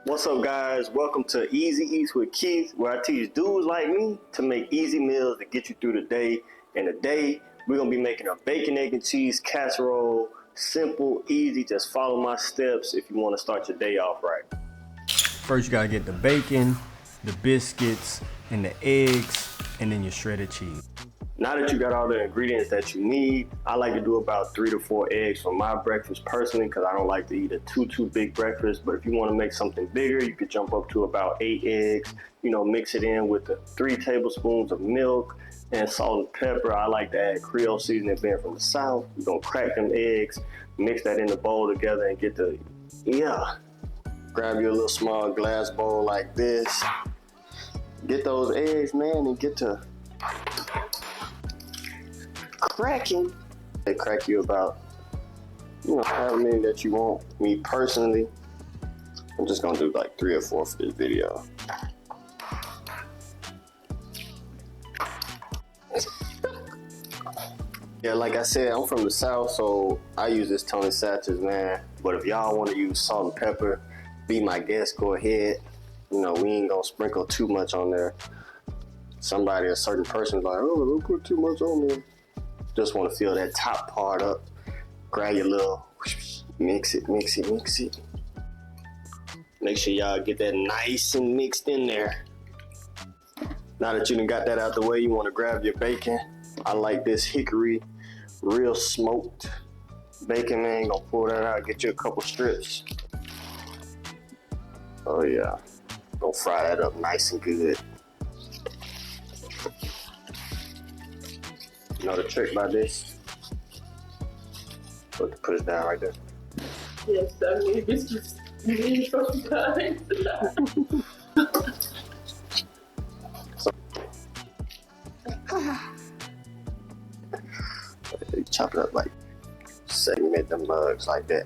What's up, guys? Welcome to Easy Eats with Keith, where I teach dudes like me to make easy meals to get you through the day. And today, we're going to be making a bacon, egg, and cheese casserole. Simple, easy, just follow my steps if you want to start your day off right. First, you got to get the bacon, the biscuits, and the eggs, and then your shredded cheese. Now that you got all the ingredients that you need, I like to do about 3 to 4 eggs for my breakfast personally because I don't like to eat a too big breakfast. But if you want to make something bigger, you could jump up to about 8 eggs. Mix it in with the 3 tablespoons of milk and salt and pepper. I like to add Creole seasoning being from the South. You're going to crack them eggs, mix that in the bowl together and grab your little small glass bowl like this. Get those eggs, man, and get to cracking. They crack you about, however many that you want. Me personally, I'm just gonna do like 3 or 4 for this video. Yeah, like I said, I'm from the South, so I use this Tony Satchers, man. But if y'all want to use salt and pepper, be my guest, go ahead. We ain't gonna sprinkle too much on there. A certain person's like, oh, don't put too much on there. Just want to fill that top part up. Grab your little, mix it. Make sure y'all get that nice and mixed in there. Now that you done got that out the way, you want to grab your bacon. I like this hickory, real smoked bacon, man. Gonna pull that out, get you a couple strips. Oh yeah, gonna fry that up nice and good. You know the trick about this? Put it down right there. Yes, I mean, it's just me sometimes. Chop it up like segment the mugs like that.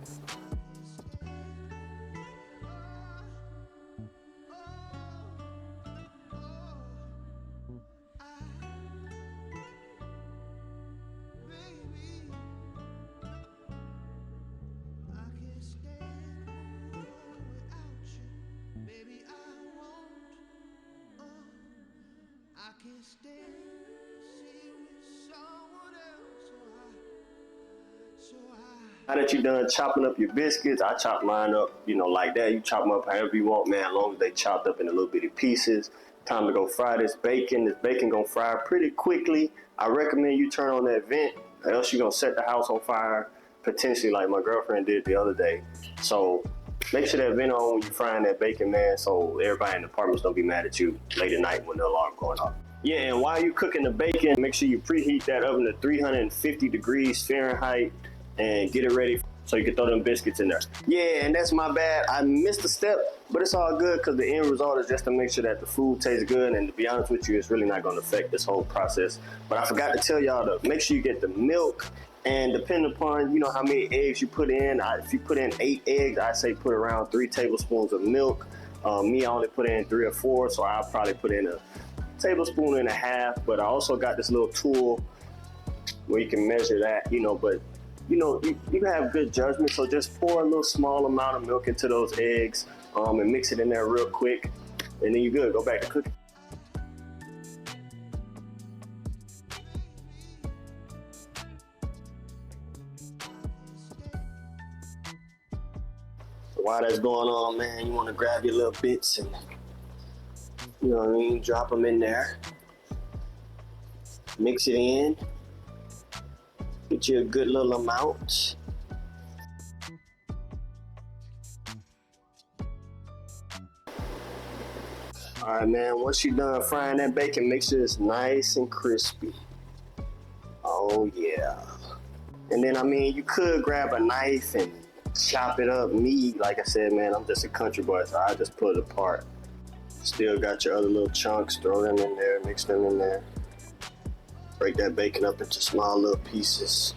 Now that you done chopping up your biscuits, I chop mine up, like that. You chop them up however you want, man, as long as they chopped up into little bitty pieces. Time to go fry this bacon. This bacon gonna fry pretty quickly. I recommend you turn on that vent, or else you're gonna set the house on fire, potentially like my girlfriend did the other day. So make sure that vent on when you're frying that bacon, man, so everybody in the apartment's don't be mad at you late at night when the alarm going off. Yeah, and while you cooking the bacon, make sure you preheat that oven to 350 degrees Fahrenheit and get it ready so you can throw them biscuits in there. Yeah, and that's my bad. I missed a step, but it's all good because the end result is just to make sure that the food tastes good. And to be honest with you, it's really not going to affect this whole process. But I forgot to tell y'all to make sure you get the milk. And depending upon, how many eggs you put in, if you put in 8 eggs, I say put around 3 tablespoons of milk. Me, I only put in 3 or 4, so I'll probably put in a tablespoon and a half. But I also got this little tool where you can measure that, but you have good judgment, so just pour a little small amount of milk into those eggs and mix it in there real quick, and then you're good. Go back to cooking. So while that's going on, man, you want to grab your little bits and, drop them in there. Mix it in. Get you a good little amount. All right, man, once you're done frying that bacon, make sure it's nice and crispy. Oh, yeah. And then, you could grab a knife and chop it up. Me, like I said, man, I'm just a country boy, so I just put it apart. Still got your other little chunks, throw them in there, mix them in there. Break that bacon up into small little pieces.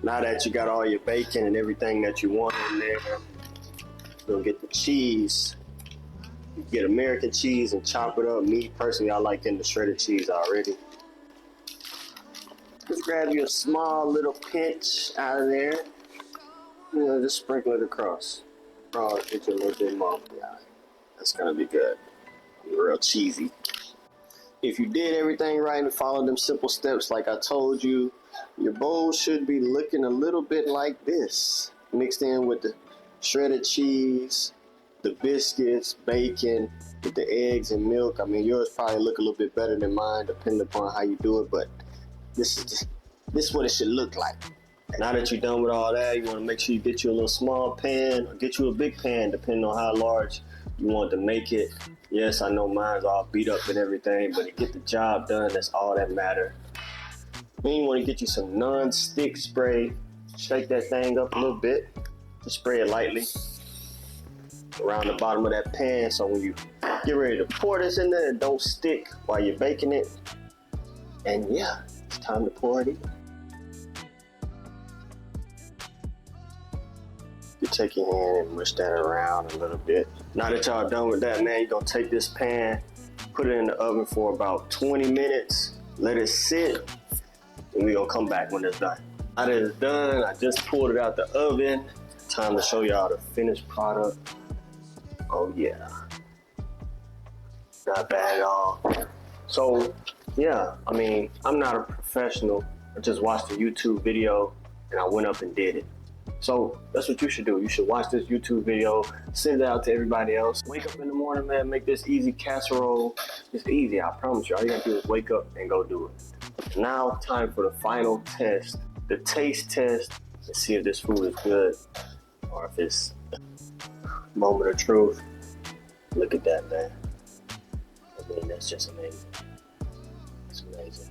Now that you got all your bacon and everything that you want in there, you're gonna get the cheese. You get American cheese and chop it up. Me personally, I like getting the shredded cheese already. Just grab you a small little pinch out of there. You know, just sprinkle it across. Oh, get you a little bit more. Yeah, that's gonna be good. Real cheesy. If you did everything right and followed them simple steps like I told you, your bowl should be looking a little bit like this. Mixed in with the shredded cheese, the biscuits, bacon, with the eggs and milk. I mean, yours probably look a little bit better than mine, depending upon how you do it, but this is what it should look like. Now that you're done with all that, you want to make sure you get you a little small pan or get you a big pan, depending on how large you want to make it. Yes, I know mine's all beat up and everything, but to get the job done, that's all that matters. Then you want to get you some non-stick spray. Shake that thing up a little bit. Just spray it lightly around the bottom of that pan, so when you get ready to pour this in there, it don't stick while you're baking it. And yeah, it's time to pour it in. You take your hand and mush that around a little bit. Now that y'all done with that, man, you're gonna take this pan, put it in the oven for about 20 minutes, let it sit, and we're gonna come back when it's done. Now that it's done, I just pulled it out the oven. Time to show y'all the finished product. Oh yeah, not bad at all. So yeah, I mean, I'm not a professional. I just watched a YouTube video and I went up and did it. So that's what you should do. You should watch this YouTube video, send it out to everybody else. Wake up in the morning, man, make this easy casserole. It's easy, I promise you. All you gotta do is wake up and go do it. Now, time for the final test, the taste test, and see if this food is good or if it's moment of truth. Look at that, man. I mean, that's just amazing. It's amazing.